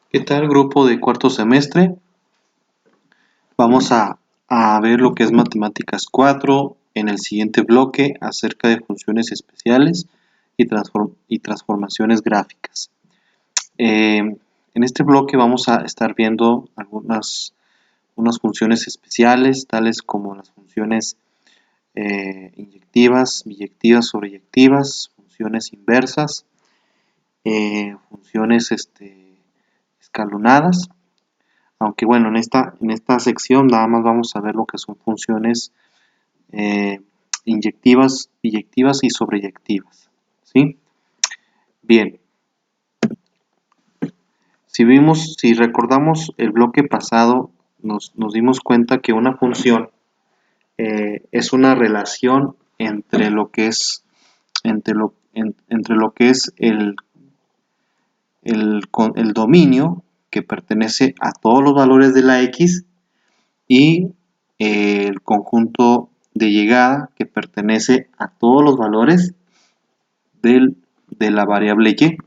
¿Qué tal, grupo de cuarto semestre? Vamos a ver lo que es Matemáticas 4 en el siguiente bloque acerca de funciones especiales y transformaciones gráficas. En este bloque vamos a estar viendo unas funciones especiales, tales como las funciones inyectivas, biyectivas, sobreyectivas, funciones inversas, funciones escalonadas. Aunque bueno, en esta sección nada más vamos a ver lo que son funciones inyectivas, biyectivas y sobreyectivas, ¿sí? Bien, si recordamos el bloque pasado, nos dimos cuenta que una función es una relación entre lo que es, entre lo que es el dominio que pertenece a todos los valores de la X y el conjunto de llegada que pertenece a todos los valores de la variable y.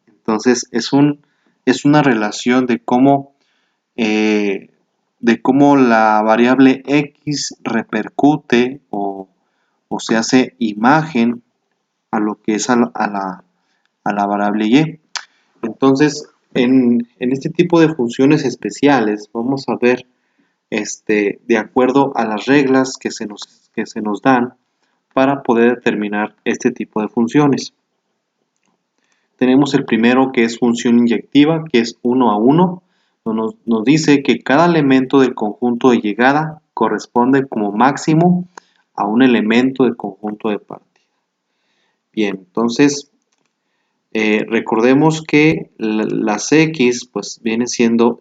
Entonces es una relación de cómo la variable x repercute o se hace imagen a lo que es a la variable y. Entonces, en este tipo de funciones especiales vamos a ver de acuerdo a las reglas que se nos dan para poder determinar este tipo de funciones. Tenemos el primero, que es función inyectiva, que es 1 a 1. Nos dice que cada elemento del conjunto de llegada corresponde como máximo a un elemento del conjunto de partida. Bien, entonces recordemos que las X pues viene siendo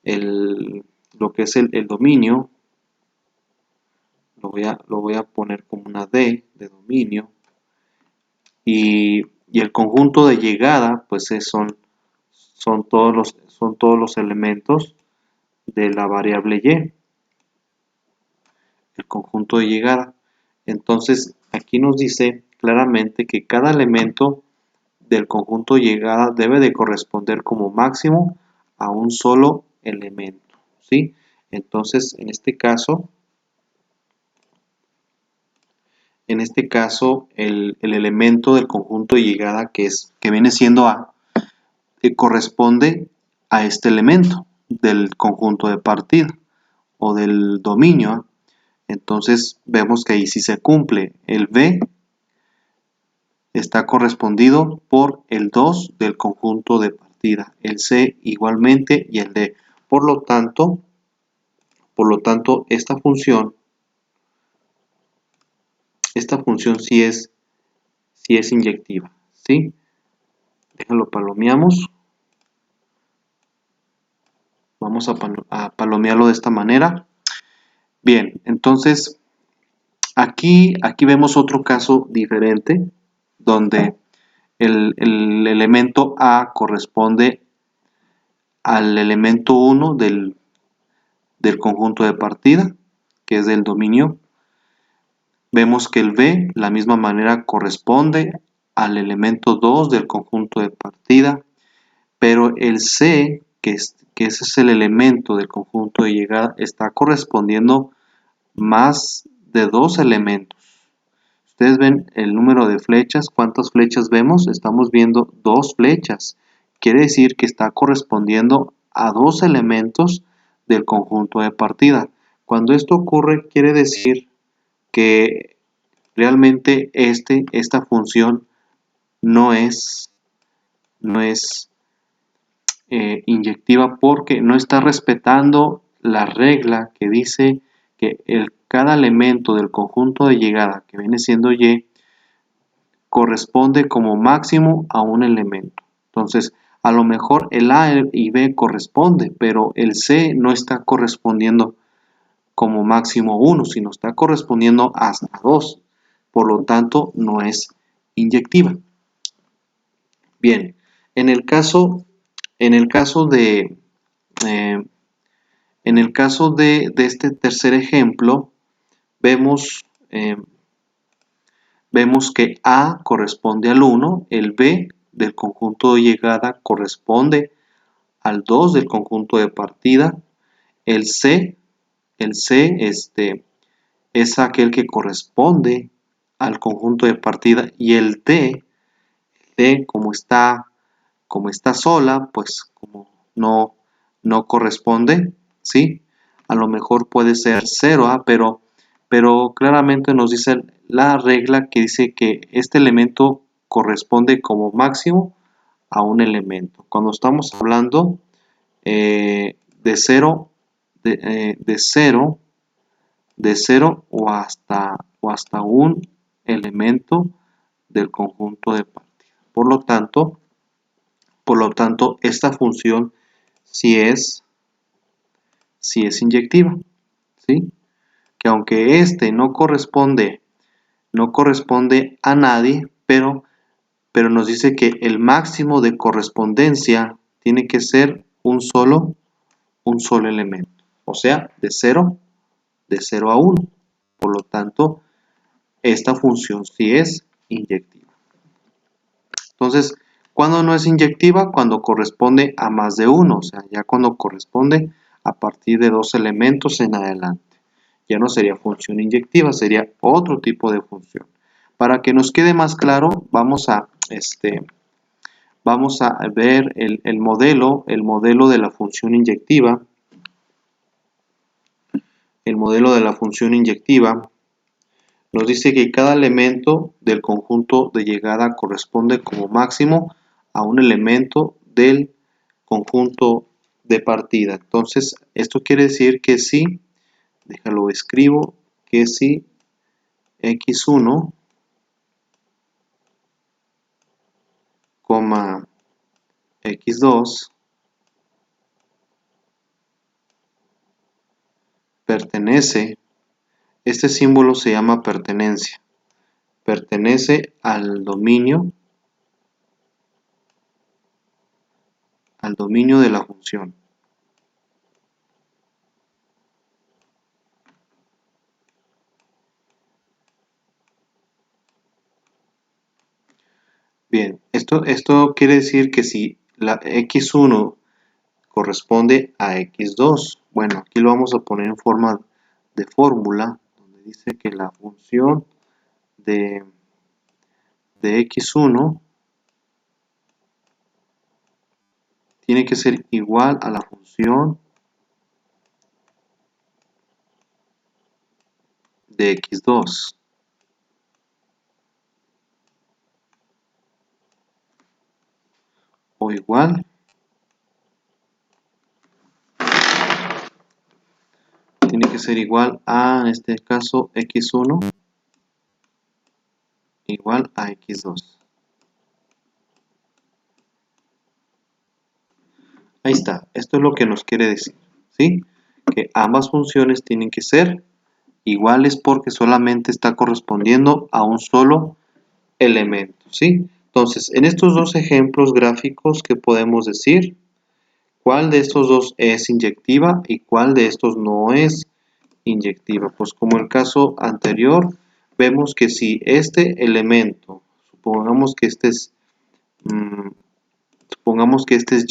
lo que es el dominio. Lo voy a poner como una D de dominio. Y el conjunto de llegada pues son todos los elementos de la variable y, el conjunto de llegada. Entonces aquí nos dice claramente que cada elemento del conjunto de llegada debe de corresponder como máximo a un solo elemento, ¿sí? Entonces en este caso el elemento del conjunto de llegada que viene siendo A corresponde a este elemento del conjunto de partida o del dominio. Entonces vemos que ahí sí se cumple. El B está correspondido por el 2 del conjunto de partida, el C igualmente y el D. Por lo tanto esta función sí es inyectiva, ¿sí? Déjalo palomeamos. Vamos a palomearlo de esta manera. Bien, entonces aquí vemos otro caso diferente donde el elemento A corresponde al elemento 1 del conjunto de partida, que es del dominio. Vemos que el B, de la misma manera, corresponde al elemento 2 del conjunto de partida, pero el C, que ese es el elemento del conjunto de llegada, está correspondiendo más de 2 elementos. Ustedes ven el número de flechas. ¿Cuántas flechas vemos? Estamos viendo 2 flechas. Quiere decir que está correspondiendo a 2 elementos del conjunto de partida. Cuando esto ocurre, quiere decir que realmente esta función no es inyectiva porque no está respetando la regla que dice que cada elemento del conjunto de llegada, que viene siendo y, corresponde como máximo a un elemento. Entonces, a lo mejor el A y B corresponde, pero el C no está correspondiendo como máximo 1, sino está correspondiendo hasta 2. Por lo tanto, no es inyectiva. Bien, en el caso de este tercer ejemplo, vemos que A corresponde al 1, el B del conjunto de llegada corresponde al 2 del conjunto de partida. El C es aquel que corresponde al conjunto de partida, y el D como está sola, pues como no corresponde, ¿sí? A lo mejor puede ser 0, pero claramente nos dice la regla que dice que este elemento corresponde como máximo a un elemento. Cuando estamos hablando de 0 o hasta un elemento del conjunto de partida. Por lo tanto, esta función sí es inyectiva, ¿sí? Que aunque este no corresponde a nadie, pero nos dice que el máximo de correspondencia tiene que ser un solo elemento, o sea, de 0 a 1. Por lo tanto, esta función sí es inyectiva. Entonces, ¿cuándo no es inyectiva? Cuando corresponde a más de uno, o sea, ya cuando corresponde a partir de 2 elementos en adelante. Ya no sería función inyectiva, sería otro tipo de función. Para que nos quede más claro, vamos a ver el modelo de la función inyectiva. El modelo de la función inyectiva nos dice que cada elemento del conjunto de llegada corresponde como máximo a un elemento del conjunto de partida. Entonces, esto quiere decir que si, déjalo escribo, que si x1, x2 pertenece, este símbolo se llama pertenencia, pertenece al dominio de la función. Bien, esto quiere decir que si la x1 corresponde a x2, bueno, aquí lo vamos a poner en forma de fórmula, donde dice que la función de x1 tiene que ser igual a la función de x2. O igual tiene que ser igual a, en este caso, x1 igual a x2. Ahí está, esto es lo que nos quiere decir, ¿sí? Que ambas funciones tienen que ser iguales porque solamente está correspondiendo a un solo elemento, ¿sí? Entonces, en estos dos ejemplos gráficos, ¿qué podemos decir? ¿Cuál de estos dos es inyectiva y cuál de estos no es inyectiva? Pues como el caso anterior, vemos que si este elemento, supongamos que este es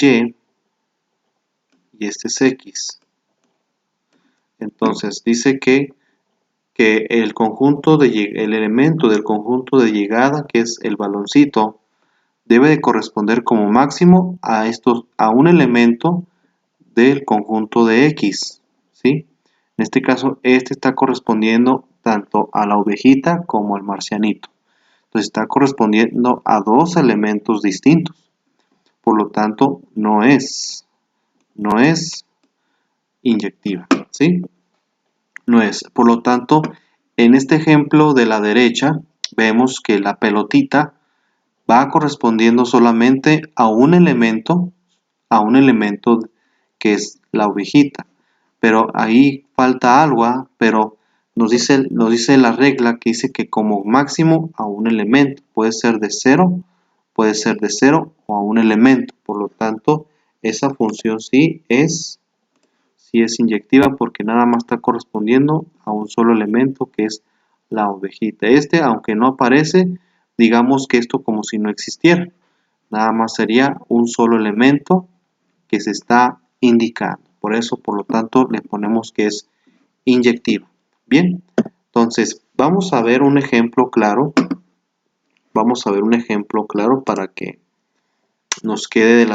Y y este es X, entonces dice que el elemento del conjunto de llegada, que es el baloncito, debe de corresponder como máximo a un elemento del conjunto de X, ¿sí? En este caso, este está correspondiendo tanto a la ovejita como al marcianito. Entonces está correspondiendo a dos elementos distintos. Por lo tanto, no es inyectiva, ¿sí? No es. Por lo tanto, en este ejemplo de la derecha, vemos que la pelotita va correspondiendo solamente a un elemento que es la ovejita. Pero ahí falta algo, pero nos dice la regla que dice que como máximo a un elemento, puede ser de 0 o a un elemento. Por lo tanto, esa función sí es inyectiva porque nada más está correspondiendo a un solo elemento que es la ovejita. Aunque no aparece, digamos que esto como si no existiera. Nada más sería un solo elemento que se está indicando. Por eso, por lo tanto, le ponemos que es inyectiva. Bien, entonces vamos a ver un ejemplo claro. Vamos a ver un ejemplo claro para que nos quede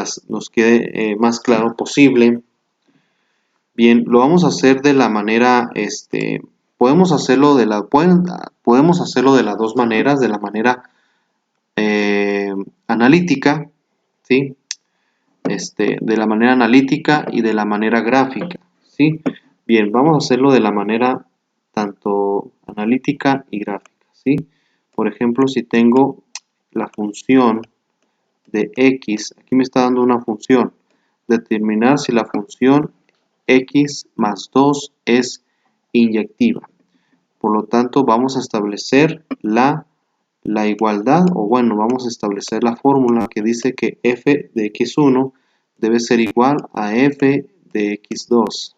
más claro posible. Bien, lo vamos a hacer de la manera, podemos hacerlo de las dos maneras, de la manera analítica, ¿sí? De la manera analítica y de la manera gráfica, ¿sí? Bien, vamos a hacerlo de la manera tanto analítica y gráfica, ¿sí? Por ejemplo, si tengo la función de x, aquí me está dando una función, determinar si la función x más 2 es inyectiva. Por lo tanto, vamos a establecer la igualdad, o bueno, vamos a establecer la fórmula que dice que f de x1 debe ser igual a f de x2.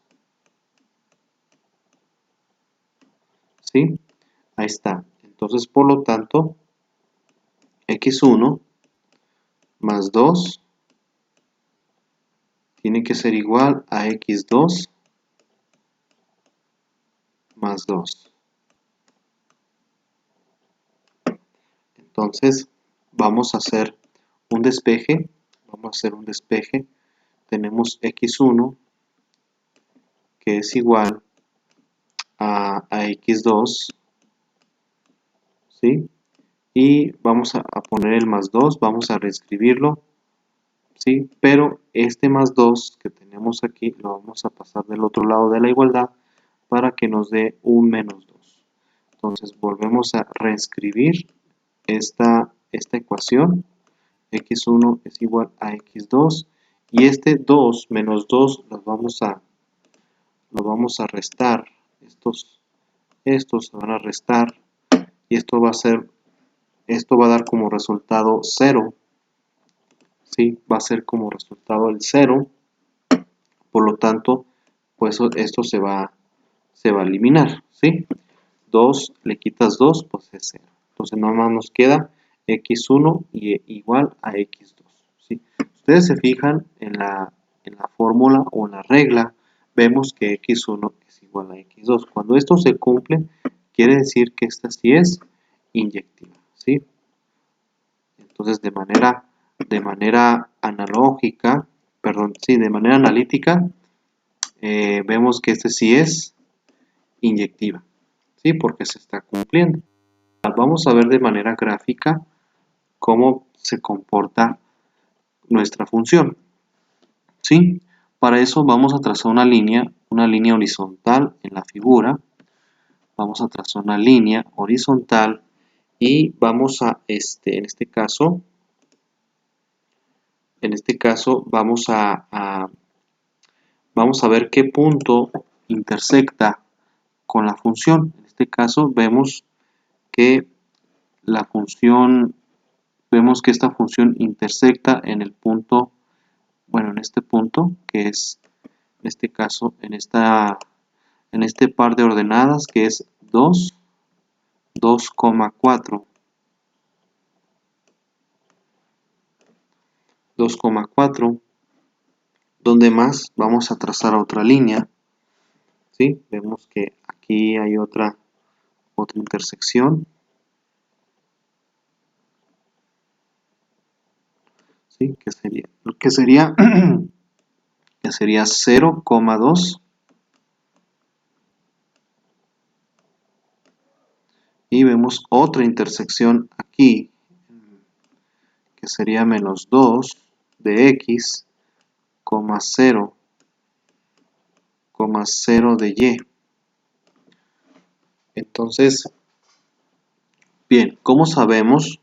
¿Sí? Ahí está. Entonces, por lo tanto, x1 más 2 tiene que ser igual a x2 más 2. Entonces, vamos a hacer un despeje. Tenemos x1 que es igual a x2, ¿sí? Y vamos a poner el más 2, vamos a reescribirlo, ¿sí? Pero este más 2 que tenemos aquí lo vamos a pasar del otro lado de la igualdad para que nos dé un menos 2. Entonces volvemos a reescribir esta ecuación. x1 es igual a x2 y este 2 menos 2 lo vamos a restar. Estos se van a restar y esto va a dar como resultado 0. ¿Sí? Va a ser como resultado el 0. Por lo tanto, pues esto se va a eliminar. ¿Sí? 2 le quitas 2, pues es 0. Entonces nada más nos queda x1 igual a x2. ¿Sí? Ustedes se fijan en la fórmula o en la regla, vemos que x1 es igual a x2. Cuando esto se cumple, quiere decir que esta sí es inyectiva. ¿Sí? Entonces de manera analógica, de manera analítica, vemos que este sí es inyectiva, ¿sí? Porque se está cumpliendo. Vamos a ver de manera gráfica cómo se comporta nuestra función, ¿sí? Para eso vamos a trazar una línea horizontal en la figura. Vamos a trazar una línea horizontal y vamos a, en este caso vamos a ver qué punto intersecta con la función. En este caso vemos que esta función intersecta en el punto, bueno, en este punto, que es, en este caso, en este par de ordenadas, que es 2, 2,4. 2,4, donde más vamos a trazar otra línea, ¿sí? Vemos que aquí hay otra intersección, ¿sí? Que sería 0,2 y vemos otra intersección aquí que sería menos 2 de x, 0,0 de y. Entonces, bien, ¿cómo sabemos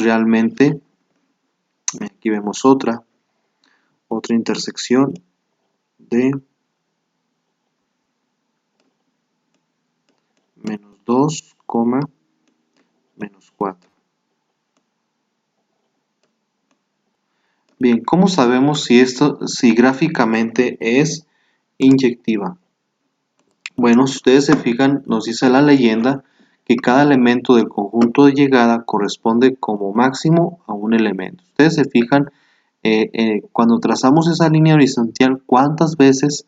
realmente? Aquí vemos otra intersección de menos 2, menos 4. Bien, ¿cómo sabemos si gráficamente es inyectiva? Bueno, si ustedes se fijan, nos dice la leyenda que cada elemento del conjunto de llegada corresponde como máximo a un elemento. Ustedes se fijan cuando trazamos esa línea horizontal, ¿cuántas veces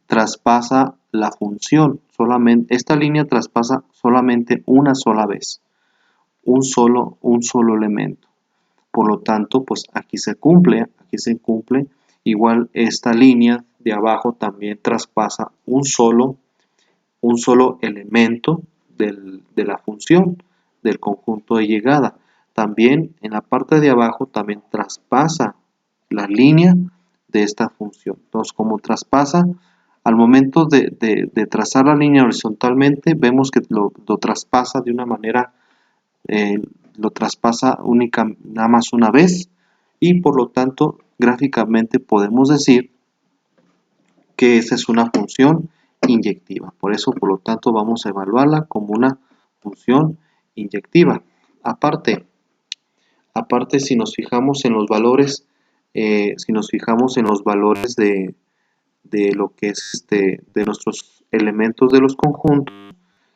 traspasa la función? Solamente, esta línea traspasa solamente una sola vez, un solo elemento. Por lo tanto, pues aquí se cumple. Igual esta línea de abajo también traspasa un solo elemento de la función del conjunto de llegada. También en la parte de abajo también traspasa la línea de esta función. Entonces, como traspasa, al momento de trazar la línea horizontalmente, vemos que lo traspasa de una manera, lo traspasa nada más una vez, y por lo tanto gráficamente podemos decir que esa es una función inyectiva. Por eso, por lo tanto, vamos a evaluarla como una función inyectiva. Aparte, si nos fijamos en los valores, de lo que es de nuestros elementos de los conjuntos,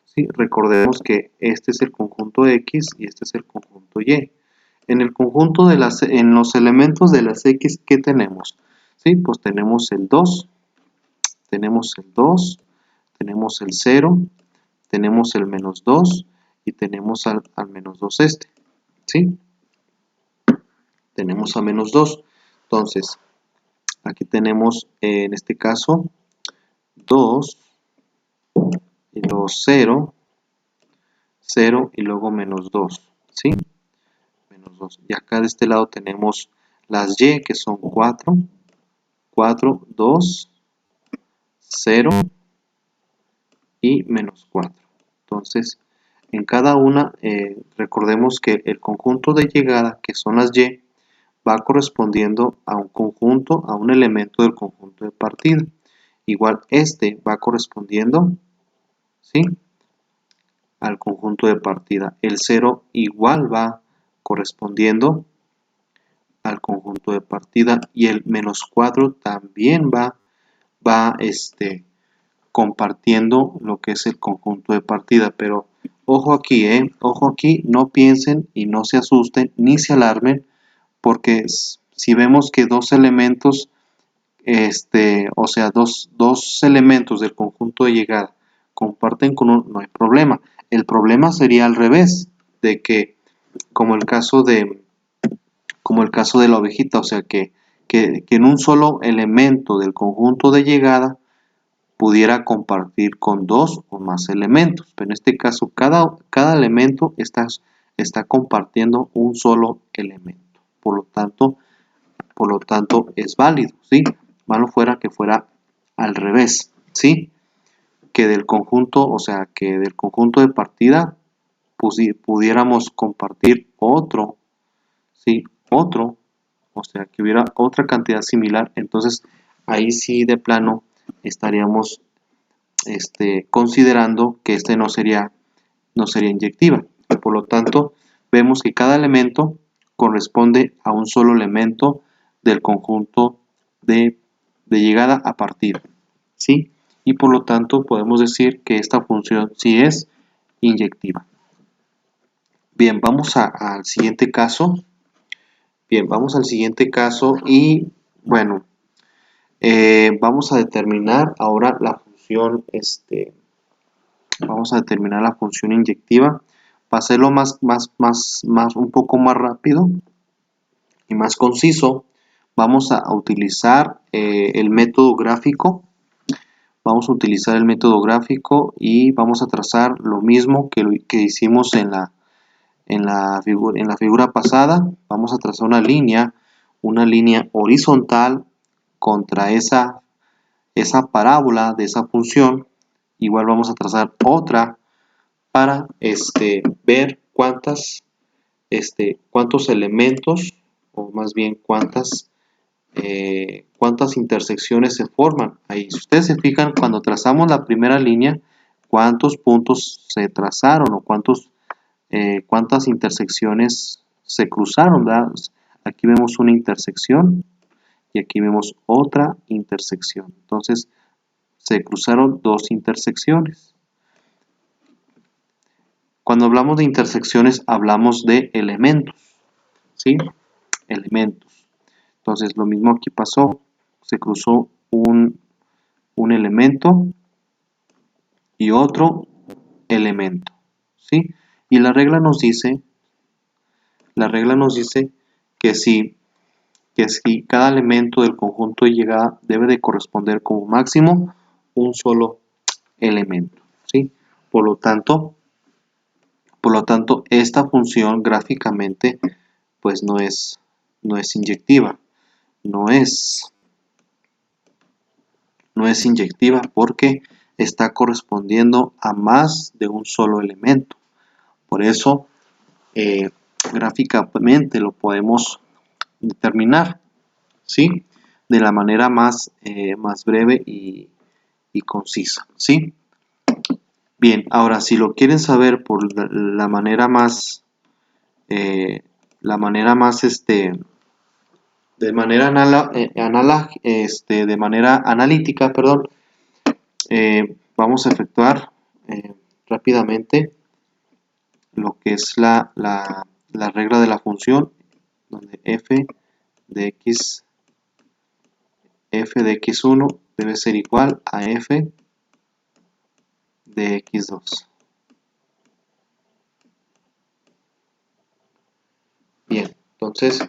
¿sí? Recordemos que este es el conjunto X y este es el conjunto Y. En el conjunto en los elementos de las X, ¿qué tenemos? ¿Sí? Pues tenemos el 2, tenemos el 0, tenemos el menos 2 y tenemos al menos 2 ¿sí? Tenemos a menos 2. Entonces, aquí tenemos en este caso 2 y luego 0, 0 y luego menos 2, ¿sí? Menos 2. Y acá de este lado tenemos las Y, que son 4, 4, 2, 0 y menos 4. Entonces, en cada una, recordemos que el conjunto de llegada, que son las Y, va correspondiendo a un conjunto, a un elemento del conjunto de partida. Igual este va correspondiendo, ¿sí?, al conjunto de partida. El 0 igual va correspondiendo al conjunto de partida, y el menos 4 también va compartiendo lo que es el conjunto de partida. Pero ojo aquí, no piensen y no se asusten ni se alarmen, porque si vemos que dos elementos, o sea, dos elementos del conjunto de llegada comparten con uno, no hay problema. El problema sería al revés, de que como el caso de la ovejita, o sea, que en un solo elemento del conjunto de llegada pudiera compartir con dos o más elementos. Pero en este caso, cada elemento está compartiendo un solo elemento. Por lo tanto es válido, ¿sí? Malo fuera que fuera al revés, ¿sí? Que del conjunto, o sea, que del conjunto de partida pudiéramos compartir otro, ¿sí? Otro, o sea, que hubiera otra cantidad similar. Entonces, ahí sí de plano estaríamos considerando que no sería inyectiva. Por lo tanto, vemos que cada elemento corresponde a un solo elemento del conjunto de llegada a partida, ¿sí? Y por lo tanto podemos decir que esta función sí es inyectiva. Bien, vamos al siguiente caso. Y bueno, vamos a determinar ahora la función, vamos a determinar la función inyectiva. Para hacerlo un poco más rápido y más conciso, vamos a utilizar el método gráfico. Y vamos a trazar lo mismo que hicimos en la figura pasada. Vamos a trazar una línea horizontal contra esa parábola de esa función. Igual vamos a trazar otra para ver cuántos elementos, o más bien cuántas intersecciones se forman. Ahí, si ustedes se fijan, cuando trazamos la primera línea, cuántos puntos se trazaron o cuántas intersecciones se cruzaron, ¿verdad? Aquí vemos una intersección y aquí vemos otra intersección. Entonces, se cruzaron dos intersecciones. Cuando hablamos de intersecciones, hablamos de elementos, ¿sí? elementos. Entonces lo mismo aquí pasó, se cruzó un elemento y otro elemento, ¿sí? Y la regla nos dice que si cada elemento del conjunto de llegada debe de corresponder como máximo un solo elemento, ¿sí? Por lo tanto, esta función gráficamente pues no es inyectiva, no es inyectiva porque está correspondiendo a más de un solo elemento. Por eso, gráficamente lo podemos determinar, ¿sí? De la manera más breve y concisa, ¿sí? Bien, ahora si lo quieren saber por la manera más, de manera analítica, perdón, vamos a efectuar rápidamente lo que es la regla de la función, donde f de x1 debe ser igual a f de x2. Bien, entonces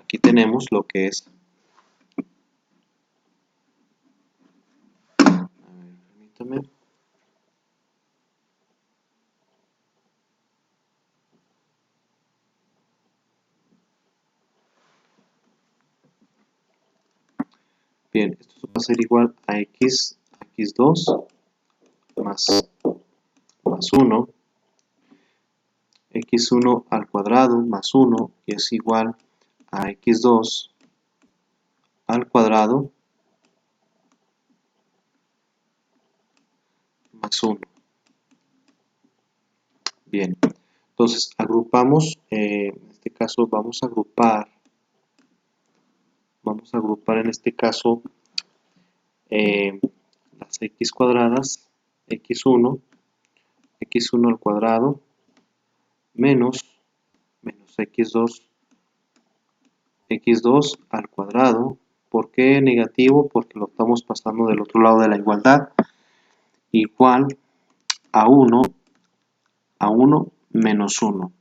aquí tenemos lo que es, permítame. Bien, esto va a ser igual a x2 más 1, x1 al cuadrado más 1, y es igual a x2 al cuadrado más 1. Bien, entonces agrupamos, en este caso vamos a agrupar en este caso las x cuadradas, x1 al cuadrado menos x2 al cuadrado. ¿Por qué negativo? Porque lo estamos pasando del otro lado de la igualdad, igual a 1 menos 1.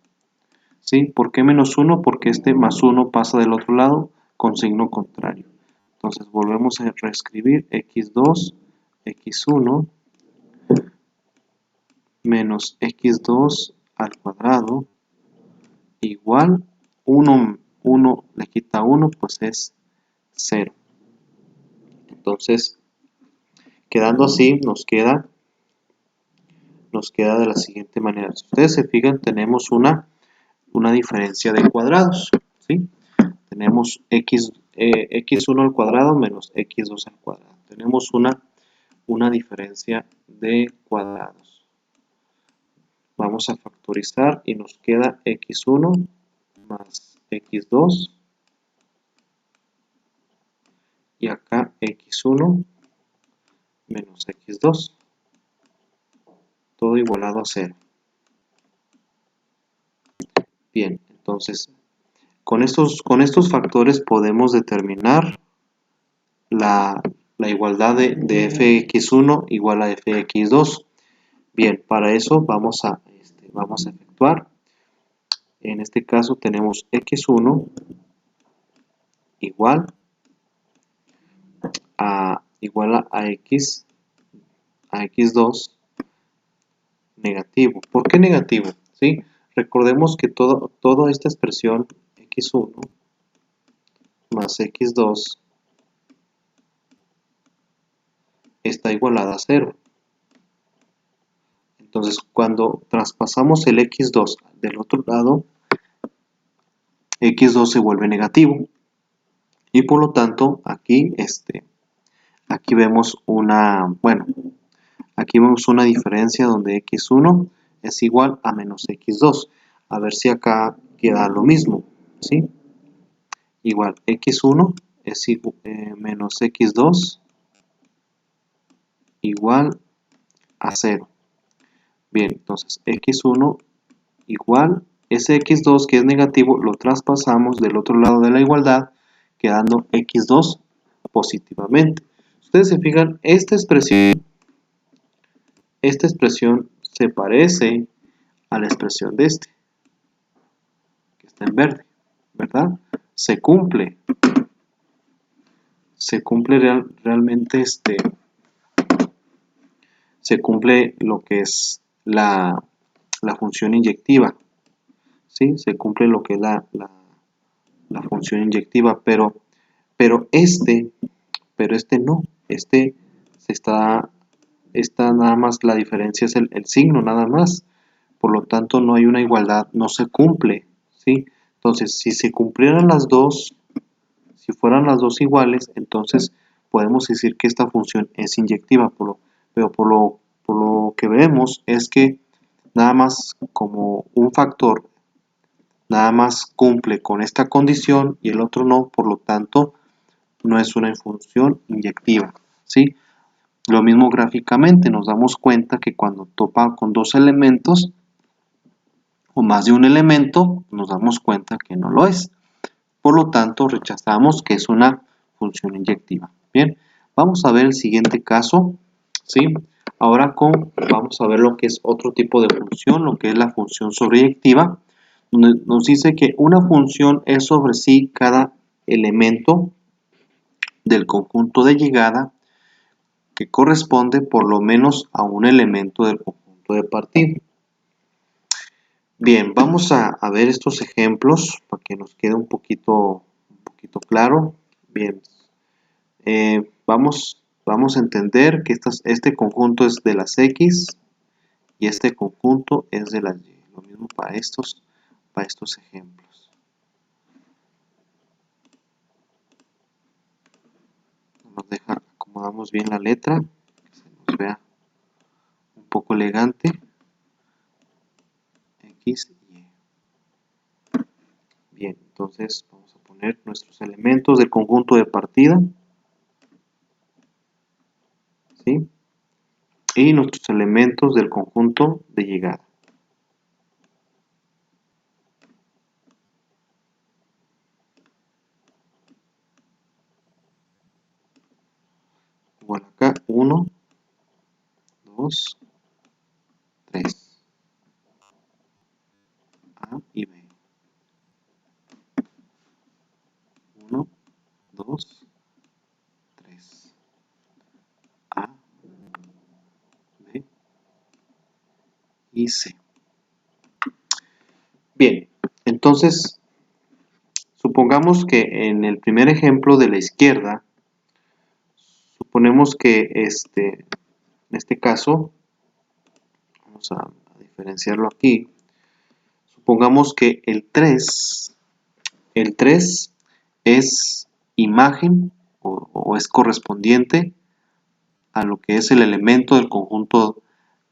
¿Sí? ¿Por qué menos 1? Porque este más 1 pasa del otro lado con signo contrario. Entonces volvemos a reescribir x2, x1 menos x2 al cuadrado igual 1 le quita 1, pues es 0. Entonces, quedando así, nos queda de la siguiente manera. Si ustedes se fijan, tenemos una diferencia de cuadrados, ¿sí? Tenemos x1 al cuadrado menos x2 al cuadrado. Tenemos una diferencia de cuadrados. Vamos a factorizar y nos queda x1 más x2 y acá x1 menos x2, todo igualado a 0. Bien, entonces con estos factores podemos determinar la igualdad de fx1 igual a fx2. Bien, para eso vamos a efectuar. En este caso tenemos x1 igual a x2 negativo. ¿Por qué negativo? ¿Sí? Recordemos que toda esta expresión x1 más x2 está igualada a 0. Entonces, cuando traspasamos el x2 del otro lado, x2 se vuelve negativo. Y por lo tanto, aquí vemos aquí vemos una diferencia donde x1 es igual a menos x2. A ver si acá queda lo mismo, ¿sí? Igual, x1 es menos x2 igual a 0. Bien, entonces x1 igual ese x2 que es negativo lo traspasamos del otro lado de la igualdad, quedando x2 positivamente. Ustedes se fijan, esta expresión se parece a la expresión de este, que está en verde, ¿verdad? Se cumple realmente se cumple lo que es la función inyectiva, ¿sí? Se cumple lo que es la función inyectiva, pero este no, se está nada más, la diferencia es el signo nada más, por lo tanto no hay una igualdad, no se cumple, ¿sí? Entonces, si se cumplieran las dos, si fueran las dos iguales, entonces podemos decir que esta función es inyectiva, pero por lo que vemos es que nada más como un factor, nada más cumple con esta condición y el otro no, por lo tanto no es una función inyectiva, ¿sí? Lo mismo gráficamente, nos damos cuenta que cuando topa con dos elementos o más de un elemento, nos damos cuenta que no lo es. Por lo tanto, rechazamos que es una función inyectiva. Bien, vamos a ver el siguiente caso, ¿sí? Ahora vamos a ver lo que es otro tipo de función, lo que es la función sobreyectiva, donde nos dice que una función es sobre sí cada elemento del conjunto de llegada que corresponde por lo menos a un elemento del conjunto de partida. Bien, vamos a ver estos ejemplos para que nos quede un poquito claro. Bien, vamos a entender que este conjunto es de las X y este conjunto es de las Y. Lo mismo para estos ejemplos. Nos deja, acomodamos bien la letra, que se nos vea un poco elegante. X, Y. Bien, entonces vamos a poner nuestros elementos del conjunto de partida, ¿sí? Y nuestros elementos del conjunto de llegada. Igual acá, 1, 2, 3. A y B. 1, 2, 3. A, B y C. Bien, entonces, supongamos que en el primer ejemplo de la izquierda, suponemos que en este caso, vamos a diferenciarlo aquí, supongamos que el 3 es imagen o es correspondiente a lo que es el elemento del conjunto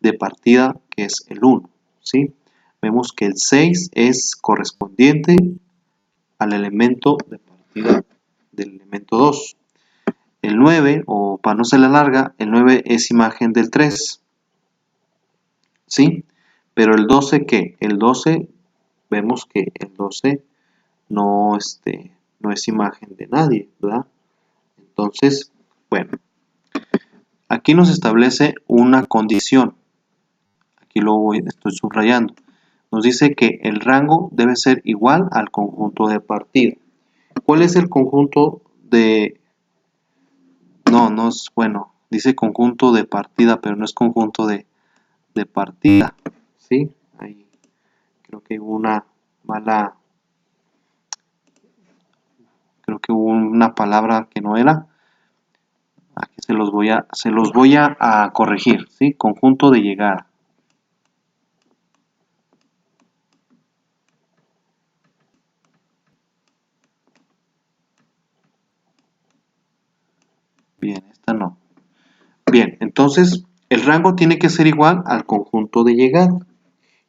de partida, que es el 1, ¿sí? Vemos que el 6 es correspondiente al elemento de partida del elemento 2. El 9, o para no ser la larga, el 9 es imagen del 3, ¿sí? Pero el 12, ¿qué? El 12, vemos que el 12 no es imagen de nadie, ¿verdad? Entonces, bueno, aquí nos establece una condición. Aquí estoy subrayando. Nos dice que el rango debe ser igual al conjunto de partida. ¿Cuál es el conjunto de...? No es, bueno, dice conjunto de partida, pero no es conjunto de partida, ¿sí? Ahí creo que hubo una mala... Creo que hubo una palabra que no era. Aquí se los voy a corregir, ¿sí? Conjunto de llegada. Bien, esta no. Bien, entonces el rango tiene que ser igual al conjunto de llegada.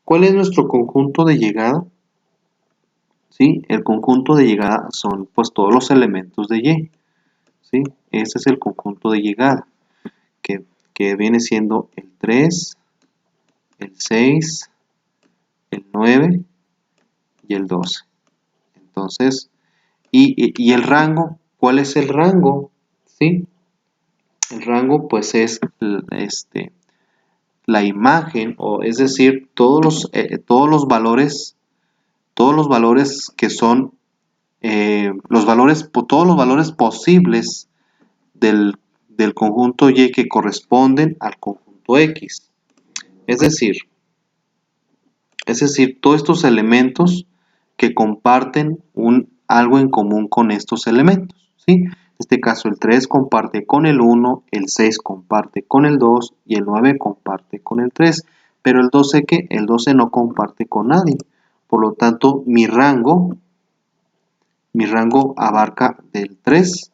¿Cuál es nuestro conjunto de llegada? ¿Sí? El conjunto de llegada son pues todos los elementos de Y. ¿Sí? Ese es el conjunto de llegada, que viene siendo el 3, el 6, el 9 y el 12. Entonces, y el rango, ¿cuál es el rango? ¿Sí? El rango pues es la imagen, o es decir, todos los valores que son todos los valores posibles del conjunto Y que corresponden al conjunto X. Es decir, todos estos elementos que comparten algo en común con estos elementos, ¿sí? En este caso el 3 comparte con el 1, el 6 comparte con el 2 y el 9 comparte con el 3. Pero el 12, ¿qué? El 12 no comparte con nadie. Por lo tanto, mi rango abarca del 3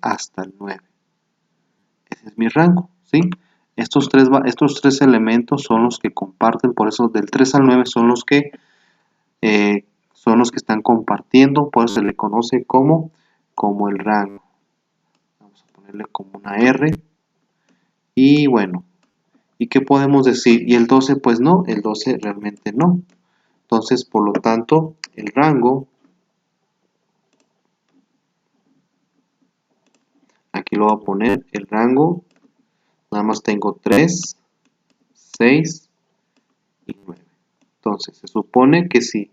hasta el 9. Ese es mi rango, ¿sí? Estos tres elementos son los que comparten, por eso del 3 al 9 son los que están compartiendo, por eso se le conoce como el rango. Vamos a ponerle como una R. Y bueno, ¿y qué podemos decir? ¿Y el 12? Pues no, el 12 realmente no. Entonces, por lo tanto, el rango, aquí lo voy a poner, el rango, nada más tengo 3, 6 y 9. Entonces, se supone que sí.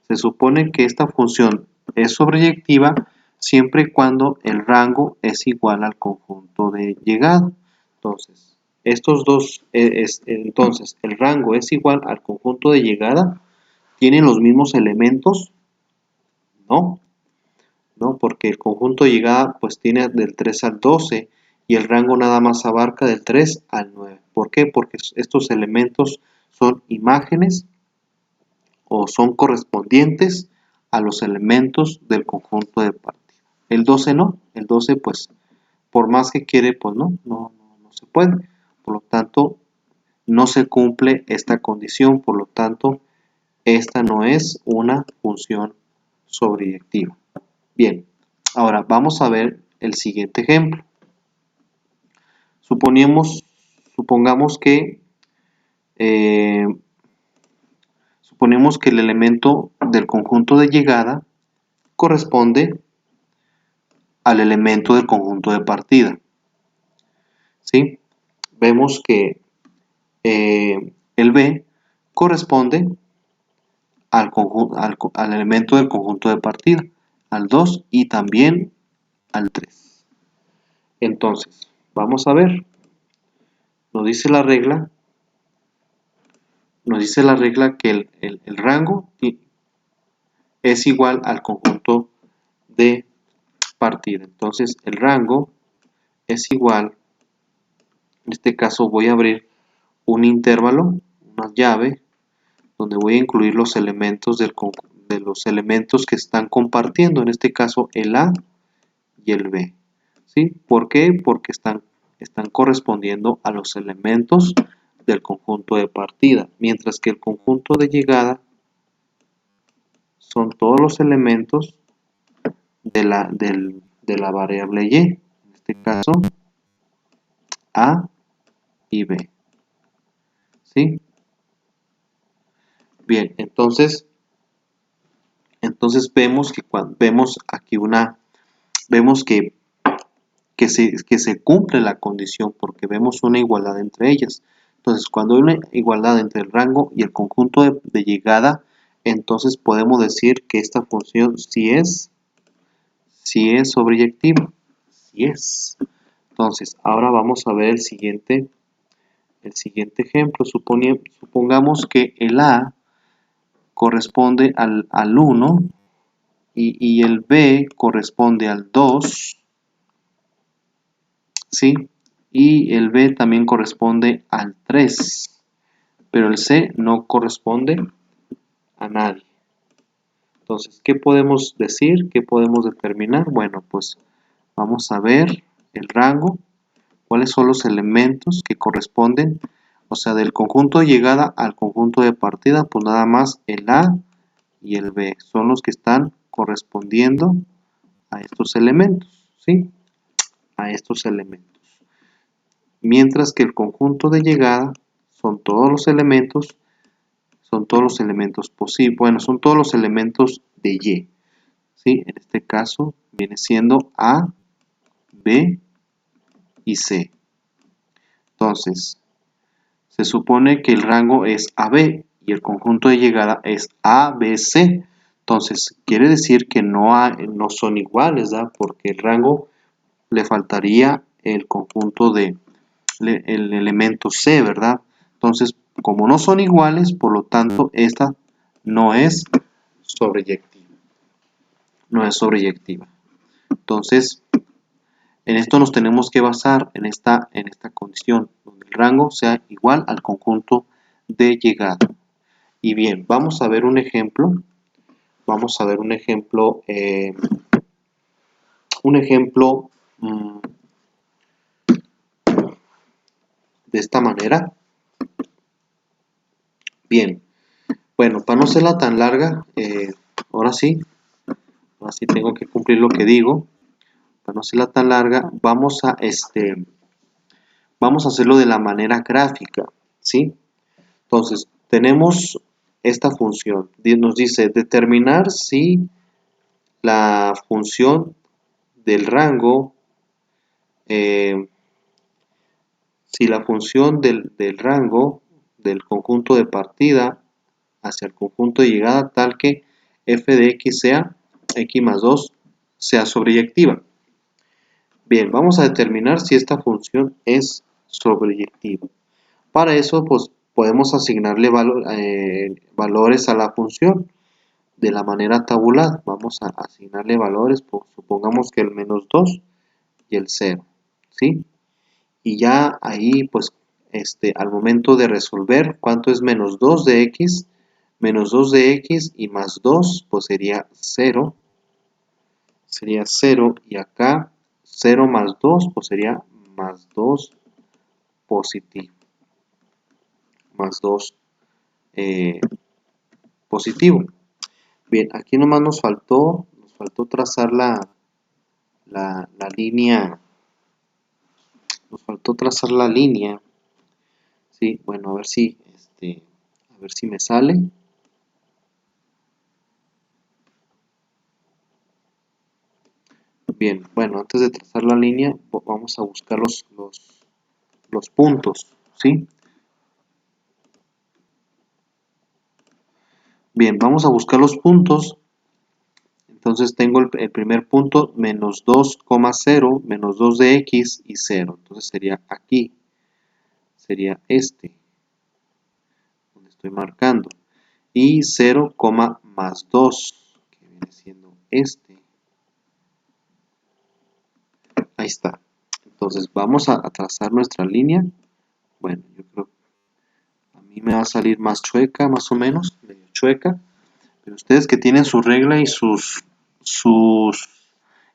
Se supone que esta función es sobreyectiva siempre y cuando el rango es igual al conjunto de llegada. Entonces, entonces, el rango es igual al conjunto de llegada. ¿Tienen los mismos elementos? No, no, porque el conjunto de llegada pues tiene del 3 al 12 y el rango nada más abarca del 3 al 9. ¿Por qué? Porque estos elementos son imágenes o son correspondientes a los elementos del conjunto de partida. El 12 no, el 12 pues por más que quiere pues no se puede. Por lo tanto, no se cumple esta condición, por lo tanto, esta no es una función sobreyectiva. Bien, ahora vamos a ver el siguiente ejemplo. Supongamos que el elemento del conjunto de llegada corresponde al elemento del conjunto de partida. ¿Sí? Vemos que el B corresponde al elemento del conjunto de partida, al 2 y también al 3. Entonces, vamos a ver. Nos dice la regla que el rango es igual al conjunto de partida. Entonces, el rango es igual, en este caso voy a abrir un intervalo, una llave, donde voy a incluir los elementos de los elementos que están compartiendo, en este caso el A y el B. ¿Sí? ¿Por qué? Porque están correspondiendo a los elementos del conjunto de partida, mientras que el conjunto de llegada son todos los elementos de la variable Y, en este caso A y B. ¿Sí? Bien, entonces vemos que vemos que se cumple la condición porque vemos una igualdad entre ellas. Entonces, cuando hay una igualdad entre el rango y el conjunto de llegada, entonces podemos decir que esta función sí es sobreyectiva. Sí es. Entonces, ahora vamos a ver el siguiente ejemplo. Supongamos que el A corresponde al 1 y el B corresponde al 2, ¿sí? Y el B también corresponde al 3, pero el C no corresponde a nadie. Entonces, ¿qué podemos decir? ¿Qué podemos determinar? Bueno, pues vamos a ver el rango, cuáles son los elementos que corresponden, o sea, del conjunto de llegada al conjunto de partida, pues nada más el A y el B son los que están correspondiendo a estos elementos, ¿sí? A estos elementos. Mientras que el conjunto de llegada son todos los elementos, son todos los elementos posibles, bueno, son todos los elementos de Y, ¿sí? En este caso viene siendo A, B y C. Entonces, se supone que el rango es AB y el conjunto de llegada es ABC. Entonces, quiere decir que no son iguales, ¿verdad? Porque el rango le faltaría el conjunto el elemento C, ¿verdad? Entonces, como no son iguales, por lo tanto, esta no es sobreyectiva. No es sobreyectiva. Entonces, en esto nos tenemos que basar en esta condición, donde el rango sea igual al conjunto de llegada. Y bien, vamos a ver un ejemplo. Vamos a ver un ejemplo. De esta manera. Bien, bueno, para no hacerla tan larga, ahora sí tengo que cumplir lo que digo. Para no hacerla tan larga, vamos a hacerlo de la manera gráfica, ¿sí? Entonces, tenemos esta función. Nos dice determinar si la función del rango, del rango del conjunto de partida hacia el conjunto de llegada tal que f de x sea x más 2 sea sobreyectiva. Bien, vamos a determinar si esta función es sobreyectiva. Para eso, pues, podemos asignarle valores a la función de la manera tabular. Vamos a asignarle valores, pues, supongamos que el menos 2 y el 0, ¿sí? Y ya ahí, pues, al momento de resolver cuánto es menos 2 de x y más 2, pues sería 0. Sería 0 y acá 0 más 2, pues sería más 2 positivo. Más 2 positivo. Bien, aquí nomás nos faltó trazar la línea. Nos faltó trazar la línea. Sí, bueno, a ver si me sale. Bien, bueno, antes de trazar la línea, vamos a buscar los puntos, ¿sí? Bien, vamos a buscar los puntos. Entonces tengo el primer punto, menos 2,0, menos 2 de x y 0. Entonces sería aquí. Sería este, donde estoy marcando. Y 0, más 2, que viene siendo este. Ahí está. Entonces vamos a trazar nuestra línea. Bueno, yo creo que a mí me va a salir más chueca, más o menos, medio chueca. Pero ustedes que tienen su regla y sus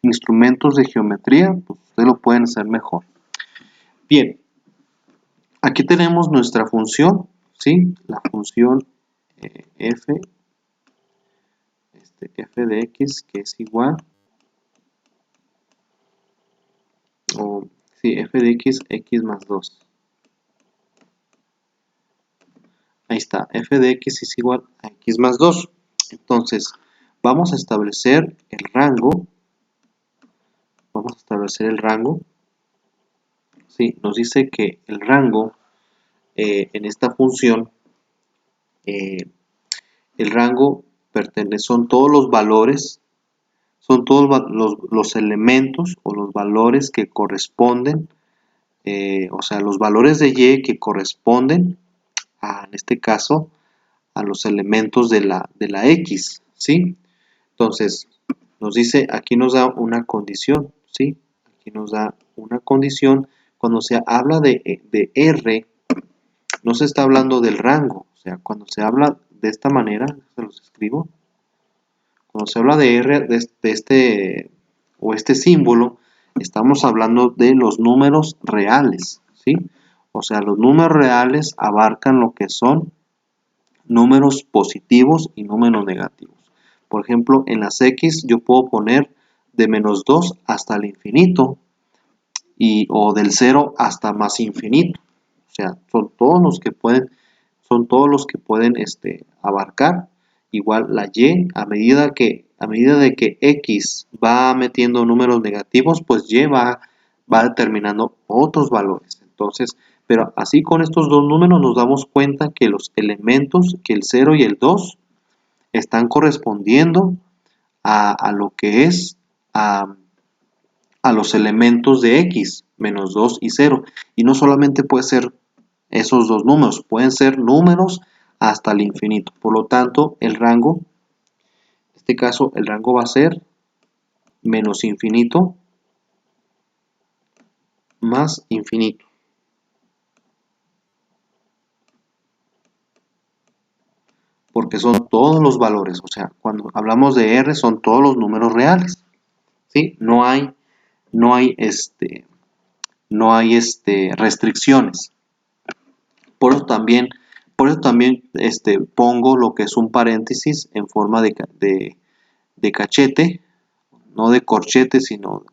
instrumentos de geometría, pues ustedes lo pueden hacer mejor. Bien, aquí tenemos nuestra función, ¿sí? La función f de x, que es igual, f de x, x más 2. Ahí está, f de x es igual a x más 2. Entonces, vamos a establecer el rango. Sí, nos dice que el rango en esta función, el rango son todos los valores, son todos los elementos o los valores que corresponden, o sea, los valores de y que corresponden en este caso a los elementos de la x, ¿sí? Entonces, nos dice, aquí nos da una condición, ¿sí? Aquí nos da una condición. Cuando se habla de R, no se está hablando del rango. O sea, cuando se habla de esta manera, se los escribo. Cuando se habla de R, este símbolo, estamos hablando de los números reales, ¿sí? O sea, los números reales abarcan lo que son números positivos y números negativos. Por ejemplo, en las X yo puedo poner de menos 2 hasta el infinito o del 0 hasta más infinito. O sea, son todos los que pueden, son todos los que pueden abarcar. Igual la y, a medida de que x va metiendo números negativos, pues y va determinando otros valores. Entonces, pero así con estos dos números nos damos cuenta que los elementos, que el 0 y el 2, están correspondiendo a lo que es a los elementos de x, menos 2 y 0. Y no solamente puede ser esos dos números, pueden ser números hasta el infinito. Por lo tanto, el rango, en este caso, el rango va a ser menos infinito más infinito. Porque son todos los valores, o sea, cuando hablamos de R son todos los números reales, ¿sí? No hay restricciones. Por eso también pongo lo que es un paréntesis en forma de cachete, no de corchete, sino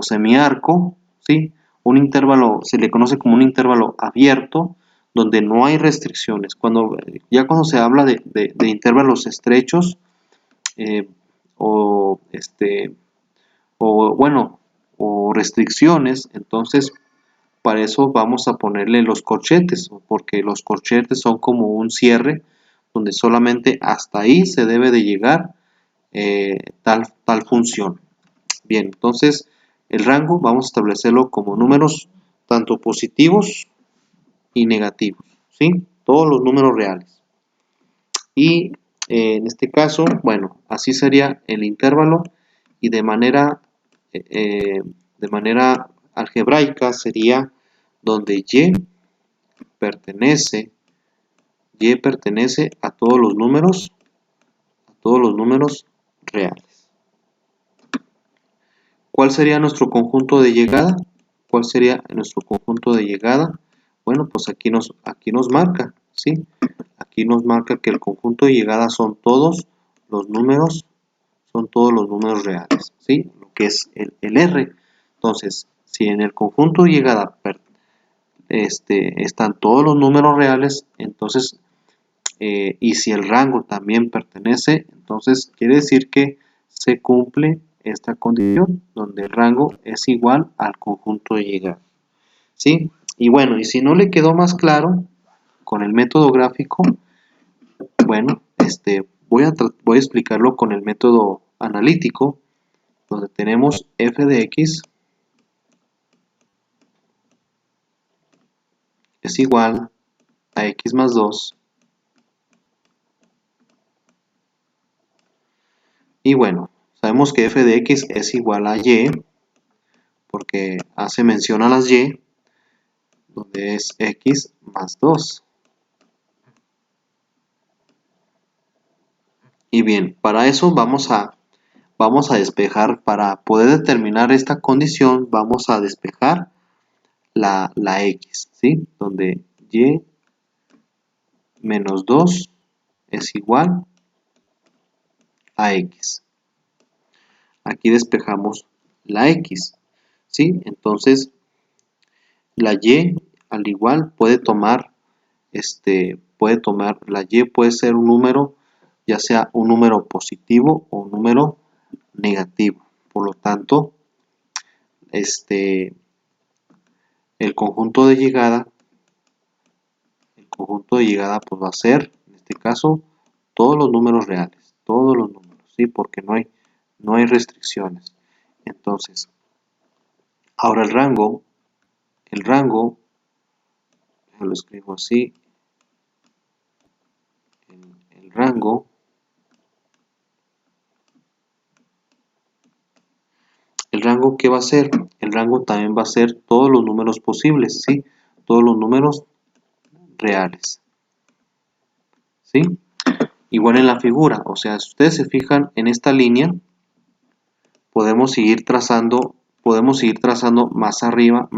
semiarco, ¿sí? Un intervalo se le conoce como un intervalo abierto, donde no hay restricciones. Cuando se habla de intervalos estrechos, o restricciones, entonces para eso vamos a ponerle los corchetes, porque los corchetes son como un cierre donde solamente hasta ahí se debe de llegar tal función. Bien, entonces el rango vamos a establecerlo como números tanto positivos y negativos, ¿sí? Todos los números reales. Y en este caso, bueno, así sería el intervalo, y de manera algebraica sería donde y pertenece a todos los números reales. ¿Cuál sería nuestro conjunto de llegada? ¿Cuál sería nuestro conjunto de llegada? Bueno, pues aquí nos marca, ¿sí? Aquí nos marca que el conjunto de llegada son todos los números reales, ¿sí? Lo que es el R. Entonces, si en el conjunto de llegada están todos los números reales, entonces, y si el rango también pertenece, entonces quiere decir que se cumple esta condición, donde el rango es igual al conjunto de llegada, ¿sí? Y bueno, y si no le quedó más claro con el método gráfico, bueno, voy a explicarlo con el método analítico, donde tenemos f de x es igual a x más 2. Y bueno, sabemos que f de x es igual a y, porque hace mención a las y, donde es x más 2. Y bien, para eso vamos a despejar, para poder determinar esta condición, vamos a despejar la x, ¿sí? Donde y menos 2 es igual a x. Aquí despejamos la x, ¿sí? Entonces, la y, al igual, puede tomar la y puede ser un número, ya sea un número positivo o un número negativo. Por lo tanto, el conjunto de llegada pues va a ser, en este caso, todos los números reales, todos los números, ¿sí? Porque no hay restricciones. Entonces, ahora el rango, lo escribo así, el rango ¿qué va a ser? El rango también va a ser todos los números posibles, ¿sí? Todos los números reales, ¿sí? Igual en la figura, o sea, si ustedes se fijan en esta línea, podemos seguir trazando más arriba